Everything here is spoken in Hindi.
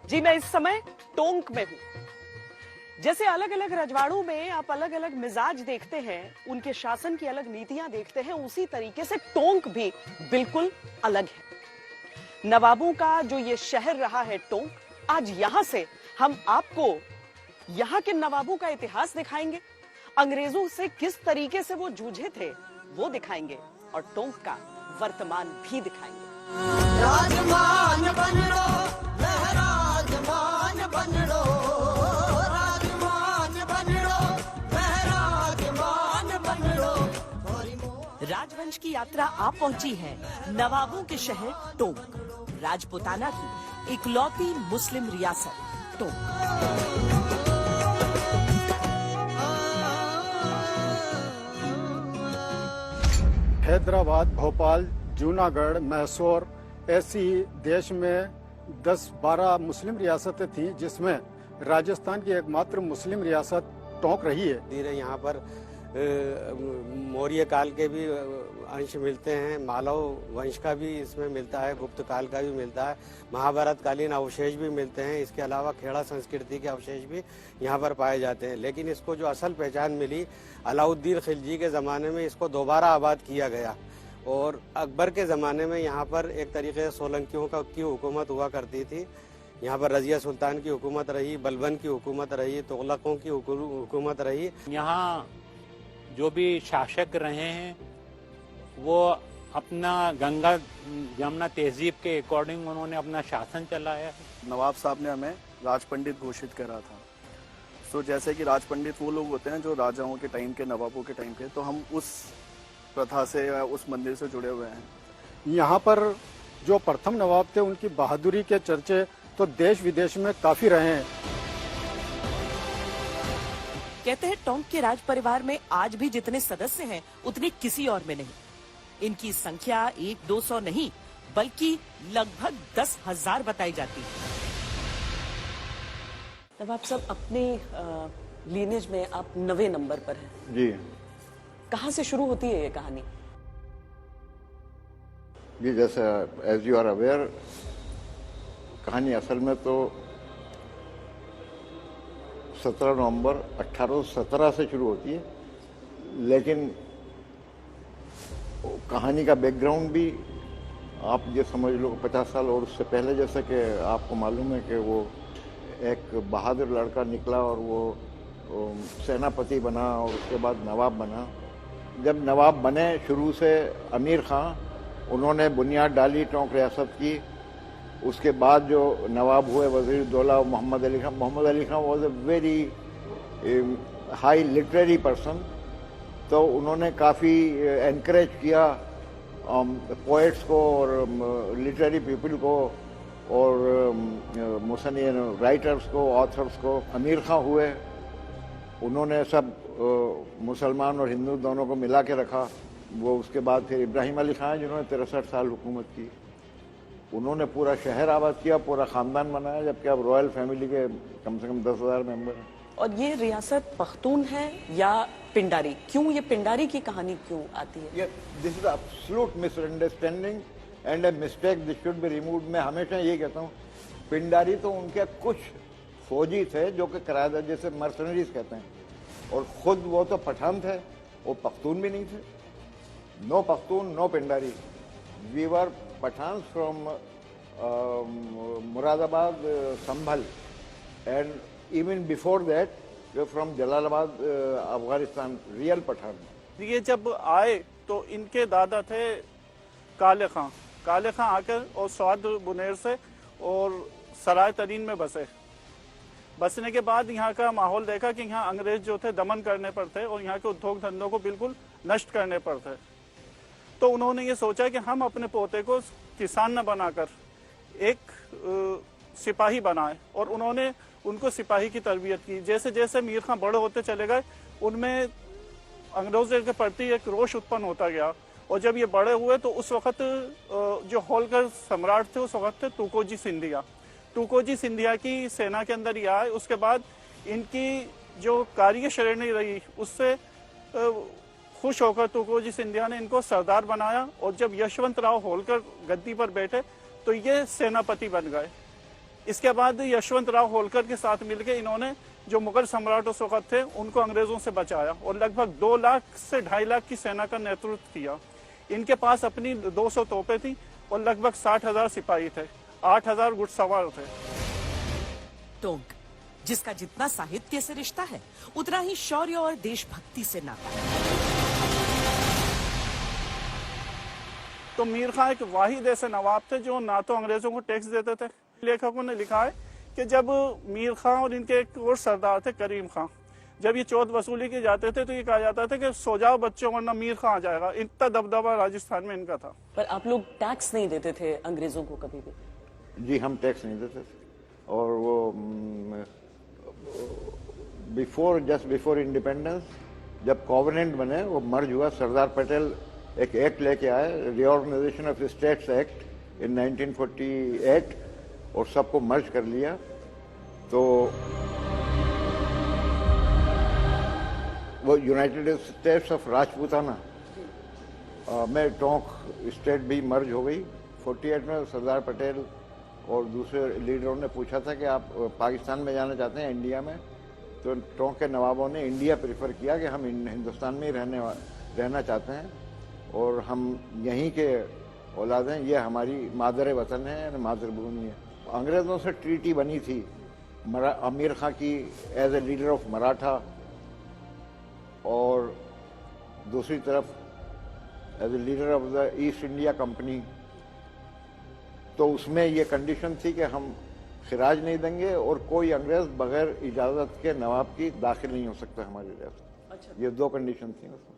जी मैं इस समय टोंक में हूं। जैसे अलग अलग रजवाड़ों में आप अलग अलग मिजाज देखते हैं, उनके शासन की अलग नीतियां देखते हैं, उसी तरीके से टोंक भी बिल्कुल अलग है। नवाबों का जो ये शहर रहा है टोंक, आज यहां से हम आपको यहां के नवाबों का इतिहास दिखाएंगे, अंग्रेजों से किस तरीके से वो जूझे थे वो दिखाएंगे और टोंक का वर्तमान भी दिखाएंगे। राजमान बन लो, राजमान बन लो, राजमान बन लो, राजमान बन लो। राजवंश की यात्रा आप पहुंची है नवाबों के शहर टोंक, राजपुताना की इकलौती मुस्लिम रियासत टोंक। हैदराबाद, भोपाल, जूनागढ़, मैसूर ऐसी देश में 10-12 मुस्लिम रियासतें थीं, जिसमें राजस्थान की एकमात्र मुस्लिम रियासत टोंक रही है। धीरे यहाँ पर मौर्य काल के भी अंश मिलते हैं, मालव वंश का भी इसमें मिलता है, गुप्त काल का भी मिलता है, महाभारत कालीन अवशेष भी मिलते हैं। इसके अलावा खेड़ा संस्कृति के अवशेष भी यहाँ पर पाए जाते हैं। लेकिन इसको जो असल पहचान मिली, अलाउद्दीन खिलजी के ज़माने में इसको दोबारा आबाद किया गया और अकबर के ज़माने में यहाँ पर एक तरीके से सोलंकियों की हुकूमत हुआ करती थी। यहाँ पर रजिया सुल्तान की हुकूमत रही, बलबन की हुकूमत रही, तुगलकों की हुकूमत रही। यहाँ जो भी शासक रहे हैं वो अपना गंगा यमुना तहजीब के अकॉर्डिंग उन्होंने अपना शासन चलाया है। नवाब साहब ने हमें राज पंडित घोषित करा था। तो जैसे कि राज पंडित वो लोग होते हैं जो राजाओं के टाइम के, नवाबों के टाइम के, तो हम उस प्रथा से या उस मंदिर से जुड़े हुए हैं। यहाँ पर जो प्रथम नवाब थे, उनकी बहादुरी के चर्चे तो देश विदेश में काफी रहे हैं। कहते हैं टोंक के राज परिवार में आज भी जितने सदस्य हैं उतने किसी और में नहीं। इनकी संख्या 100-200 नहीं बल्कि लगभग 10,000 बताई जाती है। नवाब साहब, अपने लीनेज में आप 9वें नंबर पर हैं। जी कहाँ से शुरू होती है ये कहानी? जी, जैसे एज यू आर अवेयर, कहानी असल में तो 17 नवंबर 1817 से शुरू होती है, लेकिन कहानी का बैकग्राउंड भी आप ये समझ लो 50 साल और उससे पहले, जैसे कि आपको मालूम है कि वो एक बहादुर लड़का निकला और वो सेनापति बना और उसके बाद नवाब बना। जब नवाब बने, शुरू से अमीर खां, उन्होंने बुनियाद डाली टोंक रियासत की। उसके बाद जो नवाब हुए Wazir Daula Mohammad Ali Khan. Mohammad Ali Khan was a very high literary person, तो उन्होंने काफ़ी एनकरेज किया पोइट्स को और लिटरेरी पीपल को और मुसन्निफ़ राइटर्स को, ऑथर्स को। अमीर खां हुए, उन्होंने सब मुसलमान और हिंदू दोनों को मिला के रखा। वो उसके बाद फिर इब्राहिम अली खां जिन्होंने 63 साल हुकूमत की, उन्होंने पूरा शहर आबाद किया, पूरा ख़ानदान बनाया, जबकि अब रॉयल फैमिली के कम से कम 10,000 मेंबर हैं। और ये रियासत पख्तून है या पिंडारी? क्यों ये पिंडारी की कहानी क्यों आती है? ये this is absolute misunderstanding and a mistake, this should be removed. मैं हमेशा ये कहता हूँ, पिंडारी तो उनके कुछ फौजी थे जो कि किराएदार, जैसे मर्सनरीज कहते हैं, और ख़ुद वो तो पठान थे, वो पख्तून भी नहीं थे। No Pakhtun, no Pindari. We were Pathan from Moradabad, Sambhal, and even before that वे फ्रॉम जलालाबाद, अफगानिस्तान, रियल पठान। ये जब आए तो इनके दादा थे काले खां। काले खां आकर और स्वाद बुनेर से और सराय तरीन में बसे। बसने के बाद यहाँ का माहौल देखा कि यहाँ अंग्रेज जो थे दमन करने पर थे और यहाँ के उद्योग धंधों को बिल्कुल नष्ट करने पर थे। तो उन्होंने ये सोचा कि हम अपने पोते को किसान न बनाकर एक सिपाही बनाए, और उन्होंने उनको सिपाही की तरबियत की। जैसे जैसे मीर खां बड़े होते चले गए, उनमें अंग्रेजों के प्रति एक रोष उत्पन्न होता गया। और जब ये बड़े हुए तो उस वक्त जो होलकर सम्राट थे उस वक्त थे तुकोजी सिंधिया। तुकोजी सिंधिया की सेना के अंदर ये आए। उसके बाद इनकी जो कार्यशैली रही उससे खुश होकर तुकोजी सिंधिया ने इनको सरदार बनाया। और जब यशवंत राव होलकर गद्दी पर बैठे तो ये सेनापति बन गए। इसके बाद यशवंत राव होलकर के साथ मिलकर इन्होंने जो मुगल सम्राट उस वक्त थे उनको अंग्रेजों से बचाया और लगभग 2 लाख से 2.5 लाख की सेना का नेतृत्व किया। इनके पास अपनी 200 तोपें थी और लगभग 60,000 सिपाही थे, 8,000 घुड़सवार थे। टोंक, जिसका जितना साहित्य से रिश्ता है उतना ही शौर्य और देशभक्ति से नाता है। तो मीर खां एक वाहिद ऐसे नवाब थे जो ना तो अंग्रेजों को टैक्स देते थे। लेखकों ने लिखा है कि जब मीर खां और इनके एक और सरदार थे करीम खां, जब ये चौथ वसूली के जाते थे तो ये कहा जाता था कि सो जाओ बच्चों वरना मीर खां आ जाएगा। इतना दबदबा राजस्थान में इनका था। पर आप लोग टैक्स नहीं देते थे अंग्रेजों को कभी भी? जी, हम टैक्स नहीं देते थे। और वो जस्ट बिफोर इंडिपेंडेंस जब कॉवेनेंट बने, वो मर्ज हुआ, सरदार पटेल एक एक्ट लेके आए, reorganisation of states act in 1948, और सबको मर्ज कर लिया। तो वो यूनाइटेड स्टेट्स ऑफ राजपूताना में टोंक स्टेट भी मर्ज हो गई। 48 में सरदार पटेल और दूसरे लीडरों ने पूछा था कि आप पाकिस्तान में जाना चाहते हैं, इंडिया में? तो टोंक के नवाबों ने इंडिया प्रेफर किया कि हम हिंदुस्तान में ही रहना चाहते हैं और हम यहीं के औलाद हैं, ये हमारी मादर वतन है, मातृभूमि है। अंग्रेज़ों से ट्रीटी बनी थी अमीर खां की as a leader of Maratha, और दूसरी तरफ as a leader of the East India Company. तो उसमें ये कंडीशन थी कि हम खिराज नहीं देंगे और कोई अंग्रेज बगैर इजाज़त के नवाब की दाखिल नहीं हो सकता हमारी रियासत। ये 2 कंडीशन थी उसमें।